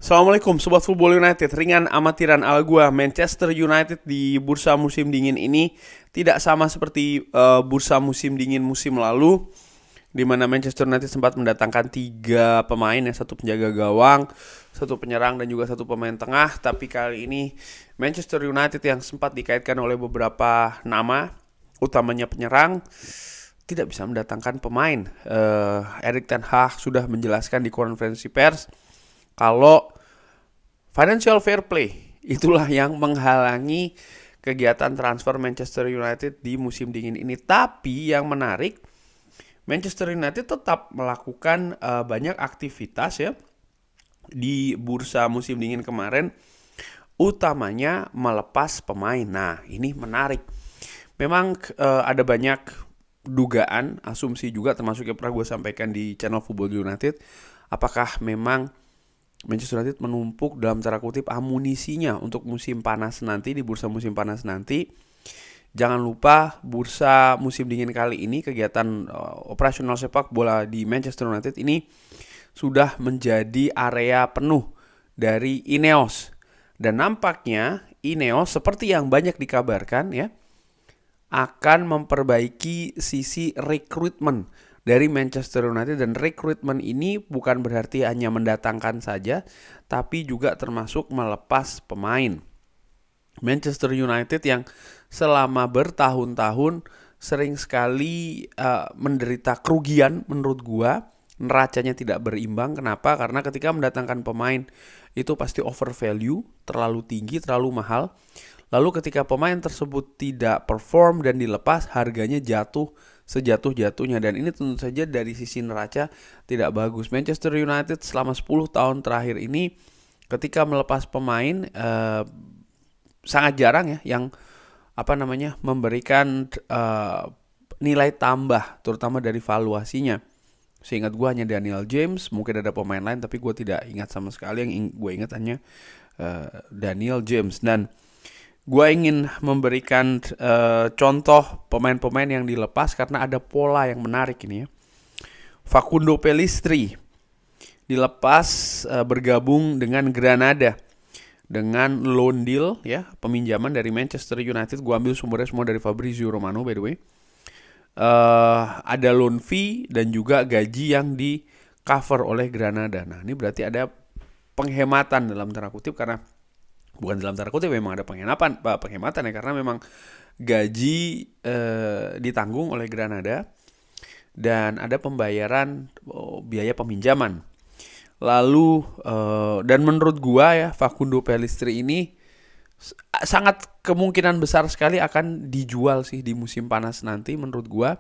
Assalamualaikum Sobat Football United. Ringan amatiran ala gua, Manchester United di bursa musim dingin ini tidak sama seperti bursa musim dingin musim lalu, di mana Manchester United sempat mendatangkan 3 pemain, yang satu penjaga gawang, satu penyerang, dan juga satu pemain tengah. Tapi kali ini Manchester United yang sempat dikaitkan oleh beberapa nama, utamanya penyerang, tidak bisa mendatangkan pemain. Erik ten Hag sudah menjelaskan di konferensi pers kalau financial fair play itulah yang menghalangi kegiatan transfer Manchester United di musim dingin ini. Tapi yang menarik, Manchester United tetap melakukan banyak aktivitas ya di bursa musim dingin kemarin, utamanya melepas pemain. Nah, ini menarik. Memang ada banyak dugaan, asumsi juga, termasuk yang pernah gue sampaikan di channel Football United. Apakah memang Manchester United menumpuk dalam tanda kutip amunisinya untuk musim panas nanti, di bursa musim panas nanti. Jangan lupa bursa musim dingin kali ini, kegiatan operasional sepak bola di Manchester United ini sudah menjadi area penuh dari Ineos. Dan nampaknya Ineos, seperti yang banyak dikabarkan ya, akan memperbaiki sisi rekrutmen dari Manchester United. Dan rekrutmen ini bukan berarti hanya mendatangkan saja, tapi juga termasuk melepas pemain. Manchester United yang selama bertahun-tahun sering sekali menderita kerugian menurut gua, neracanya tidak berimbang. Kenapa? Karena ketika mendatangkan pemain itu pasti over value, terlalu tinggi, terlalu mahal. Lalu ketika pemain tersebut tidak perform dan dilepas, harganya jatuh sejatuh-jatuhnya. Dan ini tentu saja dari sisi neraca tidak bagus. Manchester United selama 10 tahun terakhir ini ketika melepas pemain sangat jarang ya yang memberikan nilai tambah, terutama dari valuasinya. Seingat gue hanya Daniel James, mungkin ada pemain lain tapi gue tidak ingat sama sekali. Yang gue ingat hanya Daniel James. Dan gue ingin memberikan contoh pemain-pemain yang dilepas karena ada pola yang menarik ini ya. Facundo Pellistri dilepas bergabung dengan Granada dengan loan deal ya, peminjaman dari Manchester United. Gue ambil sumbernya semua dari Fabrizio Romano by the way. Ada loan fee dan juga gaji yang di cover oleh Granada. Nah, ini berarti ada penghematan dalam tanda kutip, karena bukan dalam tanda kutip, memang ada penghematan ya, karena memang gaji ditanggung oleh Granada dan ada pembayaran biaya peminjaman. Lalu dan menurut gua ya, Facundo Pellistri ini sangat kemungkinan besar sekali akan dijual sih di musim panas nanti menurut gua.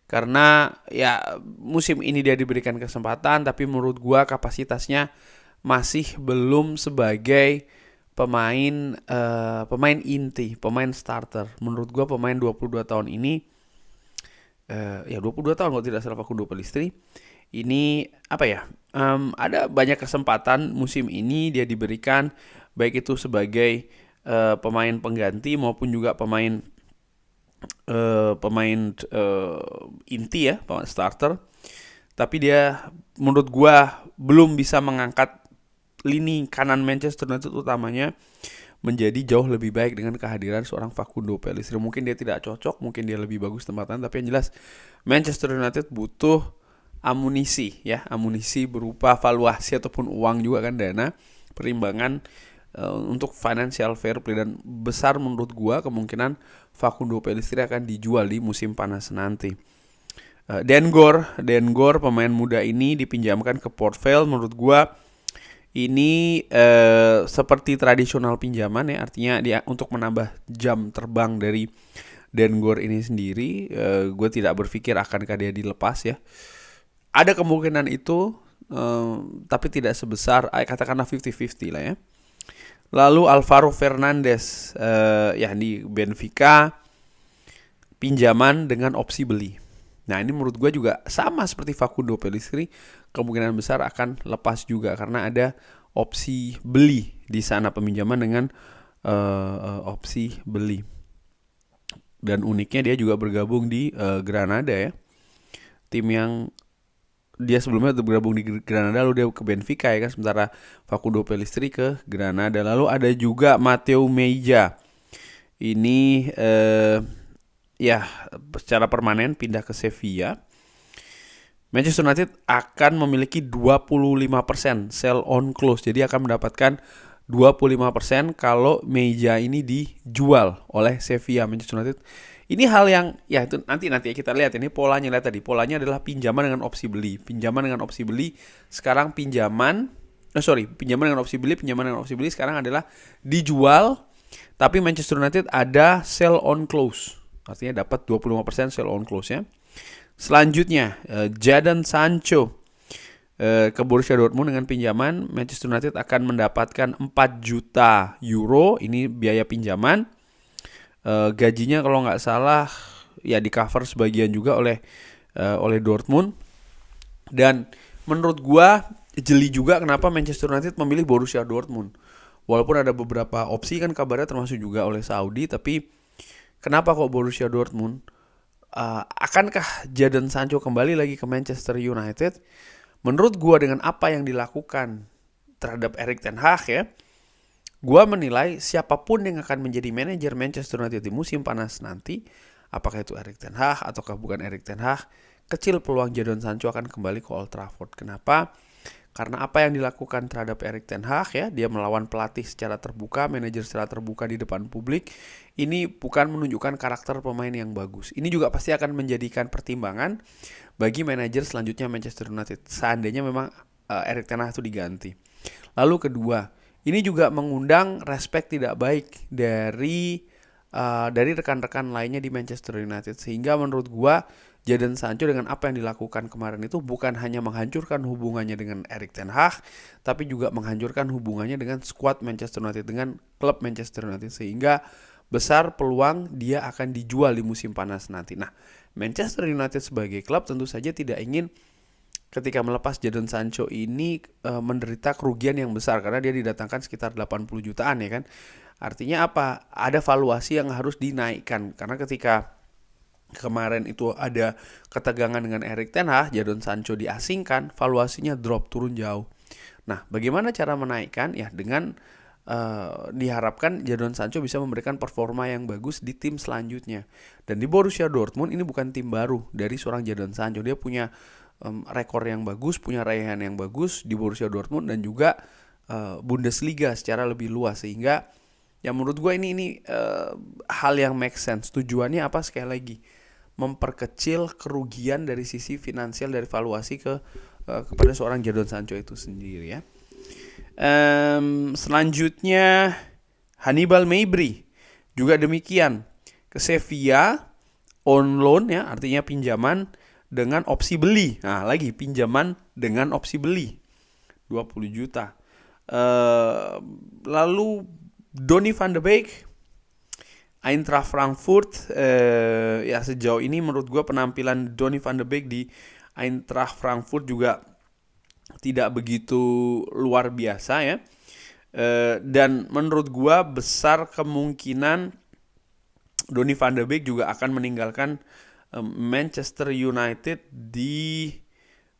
Karena ya musim ini dia diberikan kesempatan, tapi menurut gua kapasitasnya masih belum sebagai pemain inti, pemain starter. Menurut gue pemain 22 tahun ini, ya 22 tahun kalau tidak salah, Facundo Pellistri ini ada banyak kesempatan musim ini dia diberikan, baik itu sebagai pemain pengganti maupun juga pemain inti ya, pemain starter. Tapi dia menurut gue belum bisa mengangkat lini kanan Manchester United utamanya menjadi jauh lebih baik dengan kehadiran seorang Facundo Pellistri. Mungkin dia tidak cocok, mungkin dia lebih bagus tempatan, tapi yang jelas Manchester United butuh amunisi ya, amunisi berupa valuasi ataupun uang juga kan, dana perimbangan untuk financial fair play. Dan besar menurut gua kemungkinan Facundo Pellistri akan dijual di musim panas nanti. Dan Gore pemain muda ini dipinjamkan ke Port Vale. Menurut gua ini seperti tradisional pinjaman ya, artinya dia untuk menambah jam terbang dari Dan Gore ini sendiri. Gue tidak berpikir akankah dia dilepas ya. Ada kemungkinan itu, tapi tidak sebesar, katakanlah 50-50 lah ya. Lalu Alvaro Fernandes ya di Benfica, pinjaman dengan opsi beli. Nah, ini menurut gue juga sama seperti Facundo Pellistri, kemungkinan besar akan lepas juga karena ada opsi beli di sana, peminjaman dengan opsi beli. Dan uniknya dia juga bergabung di Granada ya, tim yang dia sebelumnya bergabung di Granada, lalu dia ke Benfica ya kan, sementara Facundo Pellistri ke Granada. Lalu ada juga Matteo Meija. Ini ya secara permanen pindah ke Sevilla. Manchester United akan memiliki 25% sell on close. Jadi akan mendapatkan 25% kalau Meija ini dijual oleh Sevilla. Manchester United. Ini hal yang ya itu nanti kita lihat ini polanya. Lihat tadi, polanya adalah pinjaman dengan opsi beli. Pinjaman dengan opsi beli sekarang pinjaman dengan opsi beli, sekarang adalah dijual, tapi Manchester United ada sell on close. Artinya dapat 25% sell on close ya. Selanjutnya, Jadon Sancho ke Borussia Dortmund dengan pinjaman. Manchester United akan mendapatkan 4 juta euro. Ini biaya pinjaman. Gajinya kalau nggak salah ya di cover sebagian juga oleh Dortmund. Dan menurut gua jeli juga kenapa Manchester United memilih Borussia Dortmund. Walaupun ada beberapa opsi kan kabarnya termasuk juga oleh Saudi, tapi kenapa kok Borussia Dortmund? Akankah Jadon Sancho kembali lagi ke Manchester United? Menurut gua dengan apa yang dilakukan terhadap Erik ten Hag ya, gua menilai siapapun yang akan menjadi manajer Manchester United di musim panas nanti, apakah itu Erik ten Hag ataukah bukan Erik ten Hag, kecil peluang Jadon Sancho akan kembali ke Old Trafford. Kenapa? Karena apa yang dilakukan terhadap Erik ten Hag ya, dia melawan pelatih secara terbuka, manajer secara terbuka di depan publik. Ini bukan menunjukkan karakter pemain yang bagus. Ini juga pasti akan menjadikan pertimbangan bagi manajer selanjutnya Manchester United. Seandainya memang Erik ten Hag itu diganti. Lalu kedua, ini juga mengundang respek tidak baik dari rekan-rekan lainnya di Manchester United. Sehingga menurut gua Jadon Sancho dengan apa yang dilakukan kemarin itu bukan hanya menghancurkan hubungannya dengan Erik ten Hag, tapi juga menghancurkan hubungannya dengan skuad Manchester United, dengan klub Manchester United, sehingga besar peluang dia akan dijual di musim panas nanti. Nah, Manchester United sebagai klub tentu saja tidak ingin ketika melepas Jadon Sancho ini menderita kerugian yang besar, karena dia didatangkan sekitar 80 jutaan ya kan. Artinya apa? Ada valuasi yang harus dinaikkan, karena ketika kemarin itu ada ketegangan dengan Erik ten Hag, Jadon Sancho diasingkan, valuasinya drop, turun jauh. Nah, bagaimana cara menaikkan? Ya dengan diharapkan Jadon Sancho bisa memberikan performa yang bagus di tim selanjutnya. Dan di Borussia Dortmund ini bukan tim baru dari seorang Jadon Sancho. Dia punya rekor yang bagus, punya raihan yang bagus di Borussia Dortmund dan juga Bundesliga secara lebih luas, sehingga ya menurut gue ini hal yang make sense. Tujuannya apa? Sekali lagi, memperkecil kerugian dari sisi finansial dari valuasi kepada seorang Jadon Sancho itu sendiri ya. Selanjutnya Hannibal Mejbri juga demikian ke Sevilla on loan ya, artinya pinjaman dengan opsi beli. Nah, lagi pinjaman dengan opsi beli 20 juta. Lalu Donny van de Beek Eintracht Frankfurt, ya sejauh ini menurut gue penampilan Donny van de Beek di Eintracht Frankfurt juga tidak begitu luar biasa ya. Dan menurut gue besar kemungkinan Donny van de Beek juga akan meninggalkan Manchester United di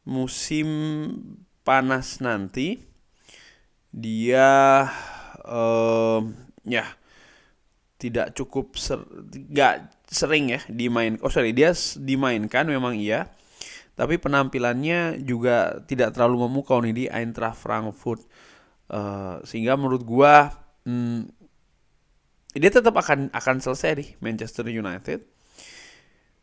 musim panas nanti. Dia ya tidak cukup gak sering ya dia dimainkan memang iya, tapi penampilannya juga tidak terlalu memukau nih di Eintracht Frankfurt, sehingga menurut gua dia tetap akan selesai di Manchester United.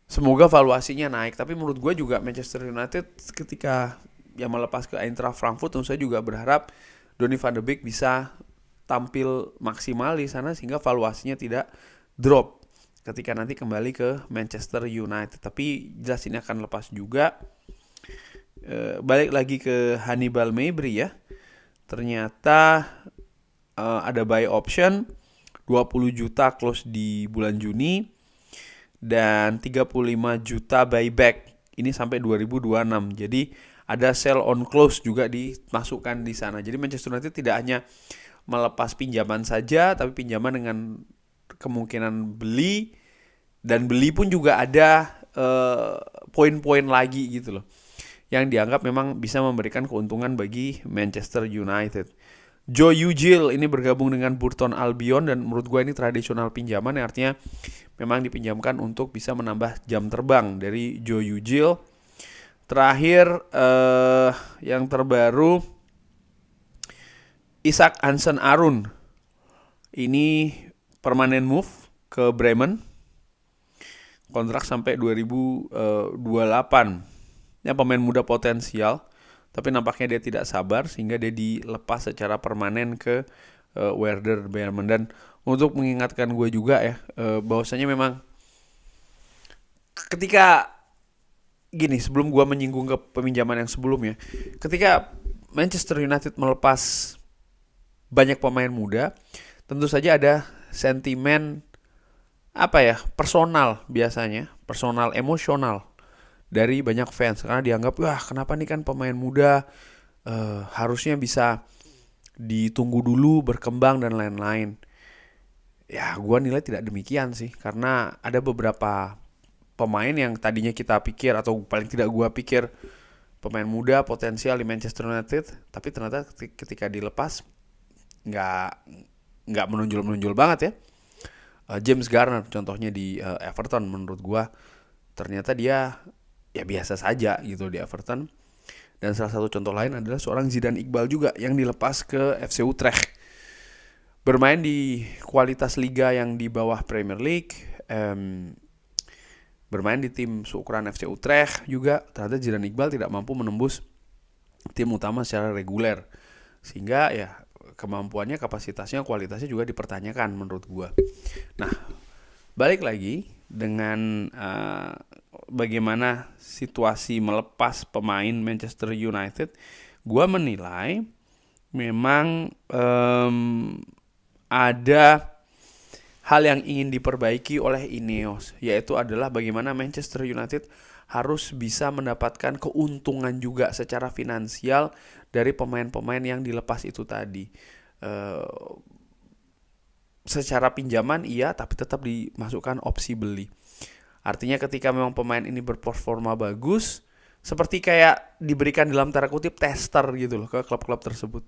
Semoga valuasinya naik, tapi menurut gua juga Manchester United ketika yang melepas ke Eintracht Frankfurt, tentu saya juga berharap Donny van de Beek bisa tampil maksimal di sana sehingga valuasinya tidak drop ketika nanti kembali ke Manchester United. Tapi jelas ini akan lepas juga. Balik lagi ke Hannibal Mejbri ya. Ternyata ada buy option 20 juta close di bulan Juni dan 35 juta buyback ini sampai 2026. Jadi ada sell on close juga dimasukkan di sana. Jadi Manchester United tidak hanya melepas pinjaman saja, tapi pinjaman dengan kemungkinan beli, dan beli pun juga ada poin-poin lagi gitu loh, yang dianggap memang bisa memberikan keuntungan bagi Manchester United. Joe Ugil ini bergabung dengan Burton Albion, dan menurut gue ini tradisional pinjaman, yang artinya memang dipinjamkan untuk bisa menambah jam terbang dari Joe Ugil. Terakhir yang terbaru Isak Hansen Arun. Ini permanen move ke Bremen. Kontrak sampai 2028. Ya, pemain muda potensial, tapi nampaknya dia tidak sabar sehingga dia dilepas secara permanen ke Werder Bremen. Dan untuk mengingatkan gue juga ya, bahwasanya memang ketika gini, sebelum gue menyinggung ke peminjaman yang sebelumnya, ketika Manchester United melepas banyak pemain muda, tentu saja ada sentimen personal, biasanya personal emosional dari banyak fans, karena dianggap wah kenapa nih kan pemain muda harusnya bisa ditunggu dulu berkembang dan lain-lain. Ya, gue nilai tidak demikian sih, karena ada beberapa pemain yang tadinya kita pikir, atau paling tidak gue pikir pemain muda potensial di Manchester United, tapi ternyata ketika dilepas nggak menonjol banget ya. James Garner contohnya di Everton, menurut gue ternyata dia ya biasa saja gitu di Everton. Dan salah satu contoh lain adalah seorang Zidane Iqbal juga yang dilepas ke FC Utrecht, bermain di kualitas liga yang di bawah Premier League, bermain di tim seukuran FC Utrecht juga. Ternyata Zidane Iqbal tidak mampu menembus tim utama secara reguler, sehingga ya kemampuannya, kapasitasnya, kualitasnya juga dipertanyakan menurut gua. Nah, balik lagi dengan bagaimana situasi melepas pemain Manchester United, gua menilai memang ada hal yang ingin diperbaiki oleh Ineos, yaitu adalah bagaimana Manchester United harus bisa mendapatkan keuntungan juga secara finansial dari pemain-pemain yang dilepas itu tadi. Secara pinjaman iya, tapi tetap dimasukkan opsi beli. Artinya ketika memang pemain ini berperforma bagus, seperti kayak diberikan dalam tanda kutip tester gitu loh ke klub-klub tersebut.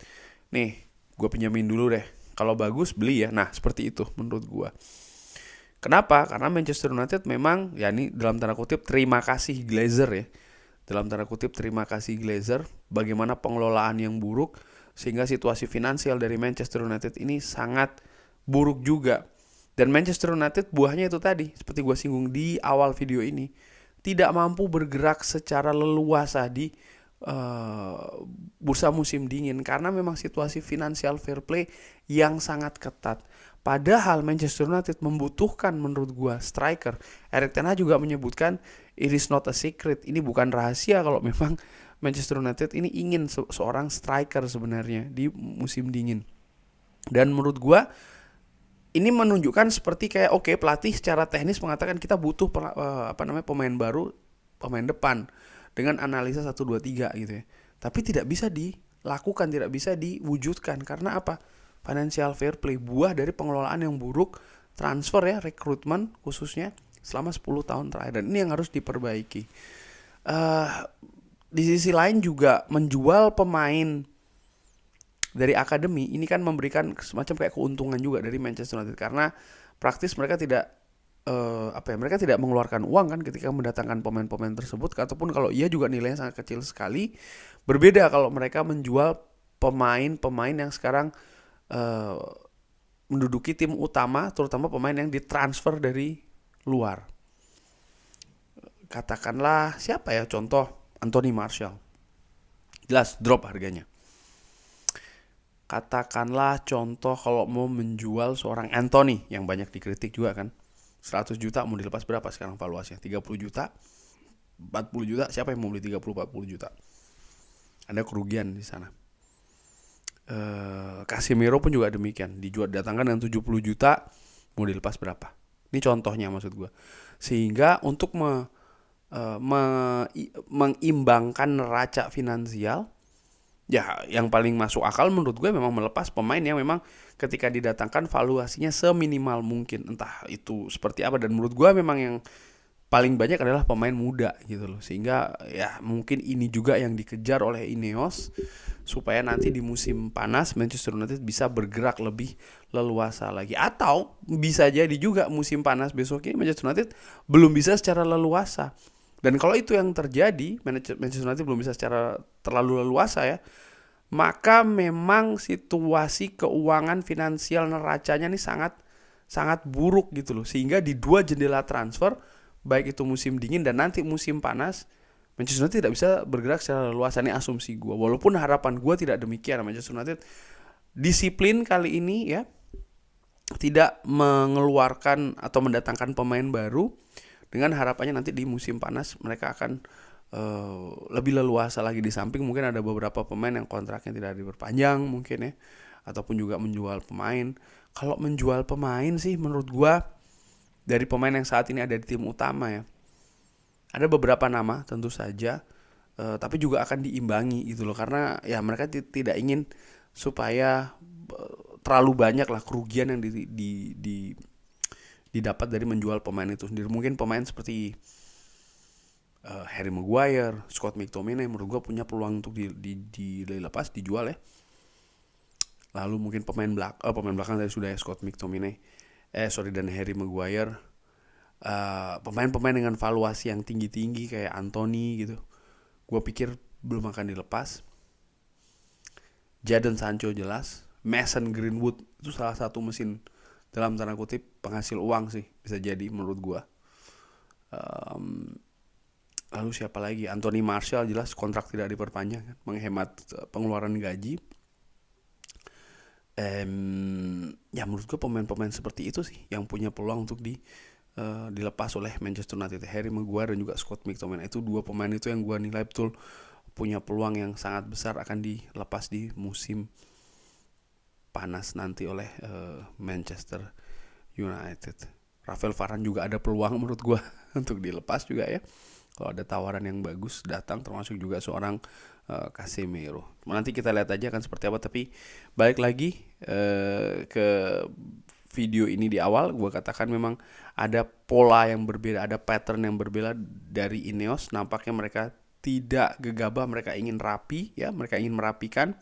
Nih, gue pinjamin dulu deh. Kalau bagus beli ya. Nah, seperti itu menurut gue. Kenapa? Karena Manchester United memang, ya ini dalam tanda kutip terima kasih Glazer ya. Dalam tanda kutip terima kasih Glazer, bagaimana pengelolaan yang buruk sehingga situasi finansial dari Manchester United ini sangat buruk juga. Dan Manchester United buahnya itu tadi, seperti gue singgung di awal video ini, tidak mampu bergerak secara leluasa di bursa musim dingin karena memang situasi finansial fair play yang sangat ketat. Padahal Manchester United membutuhkan menurut gua striker. Erik ten Hag juga menyebutkan it is not a secret. Ini bukan rahasia kalau memang Manchester United ini ingin seorang striker sebenarnya di musim dingin. Dan menurut gua ini menunjukkan seperti kayak oke, pelatih secara teknis mengatakan kita butuh pemain baru, pemain depan dengan analisa 1 2 3 gitu ya. Tapi tidak bisa dilakukan, tidak bisa diwujudkan karena apa? Financial fair play, buah dari pengelolaan yang buruk transfer ya, rekrutmen khususnya selama 10 tahun terakhir, dan ini yang harus diperbaiki. Di sisi lain juga menjual pemain dari akademi ini kan memberikan semacam kayak keuntungan juga dari Manchester United, karena praktis mereka tidak mereka tidak mengeluarkan uang kan ketika mendatangkan pemain-pemain tersebut, ataupun kalau iya juga nilainya sangat kecil sekali. Berbeda kalau mereka menjual pemain-pemain yang sekarang menduduki tim utama, terutama pemain yang ditransfer dari luar. Katakanlah siapa ya, contoh Anthony Martial, jelas drop harganya. Katakanlah contoh kalau mau menjual seorang Anthony yang banyak dikritik juga kan, 100 juta mau dilepas berapa sekarang valuasinya? 30 juta, 40 juta, siapa yang mau beli 30-40 juta? Ada kerugian di sana. Casemiro pun juga demikian, dijual datangkan dengan 70 juta, mau dilepas berapa? Ini contohnya maksud gue. Sehingga untuk mengimbangkan neraca finansial, ya yang paling masuk akal menurut gue memang melepas pemain yang memang ketika didatangkan valuasinya seminimal mungkin, entah itu seperti apa. Dan menurut gue memang yang paling banyak adalah pemain muda gitu loh. Sehingga ya mungkin ini juga yang dikejar oleh Ineos supaya nanti di musim panas Manchester United bisa bergerak lebih leluasa lagi. Atau bisa jadi juga musim panas besoknya Manchester United belum bisa secara leluasa. Dan kalau itu yang terjadi, Manchester United belum bisa secara terlalu leluasa ya, maka memang situasi keuangan finansial neracanya ini sangat sangat buruk gitu loh. Sehingga di dua jendela transfer, baik itu musim dingin dan nanti musim panas, Manchester United tidak bisa bergerak secara leluasa. Ini asumsi gue. Walaupun harapan gue tidak demikian. Manchester United disiplin kali ini ya, tidak mengeluarkan atau mendatangkan pemain baru, dengan harapannya nanti di musim panas mereka akan lebih leluasa lagi. Di samping mungkin ada beberapa pemain yang kontraknya tidak diperpanjang mungkin ya, ataupun juga menjual pemain. Kalau menjual pemain sih menurut gua, dari pemain yang saat ini ada di tim utama ya, ada beberapa nama tentu saja, tapi juga akan diimbangi gitu loh, karena ya mereka tidak ingin supaya terlalu banyak lah kerugian yang didapat dari menjual pemain itu sendiri. Mungkin pemain seperti Harry Maguire, Scott McTominay menurut gue punya peluang untuk dilepas, dijual ya. Lalu mungkin pemain belakang tadi sudah ya, Scott McTominay, dan Harry Maguire. Pemain-pemain dengan valuasi yang tinggi-tinggi kayak Anthony gitu, gue pikir belum akan dilepas. Jadon Sancho jelas, Mason Greenwood itu salah satu mesin dalam tanda kutip penghasil uang sih, bisa jadi menurut gue. Lalu siapa lagi? Anthony Martial jelas kontrak tidak diperpanjang kan? Menghemat pengeluaran gaji. Ya menurut gue pemain-pemain seperti itu sih yang punya peluang untuk dilepas oleh Manchester United. Harry Maguire dan juga Scott McTominay, itu dua pemain itu yang gue nilai betul punya peluang yang sangat besar akan dilepas di musim panas nanti oleh Manchester United. Rafael Varane juga ada peluang menurut gue untuk dilepas juga ya, kalau ada tawaran yang bagus datang, termasuk juga seorang Casemiro. Nanti kita lihat aja kan seperti apa. Tapi balik lagi ke video ini, di awal gue katakan memang ada pola yang berbeda, ada pattern yang berbeda dari Ineos. Nampaknya mereka tidak gegabah, mereka ingin rapi ya, mereka ingin merapikan.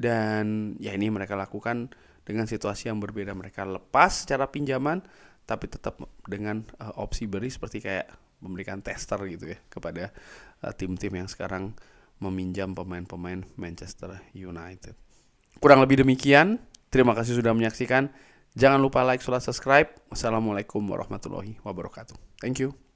Dan ya ini mereka lakukan dengan situasi yang berbeda. Mereka lepas secara pinjaman, tapi tetap dengan opsi beri, seperti kayak memberikan tester gitu ya kepada tim-tim yang sekarang meminjam pemain-pemain Manchester United. Kurang lebih demikian. Terima kasih sudah menyaksikan. Jangan lupa like, subscribe. Wassalamualaikum warahmatullahi wabarakatuh. Thank you.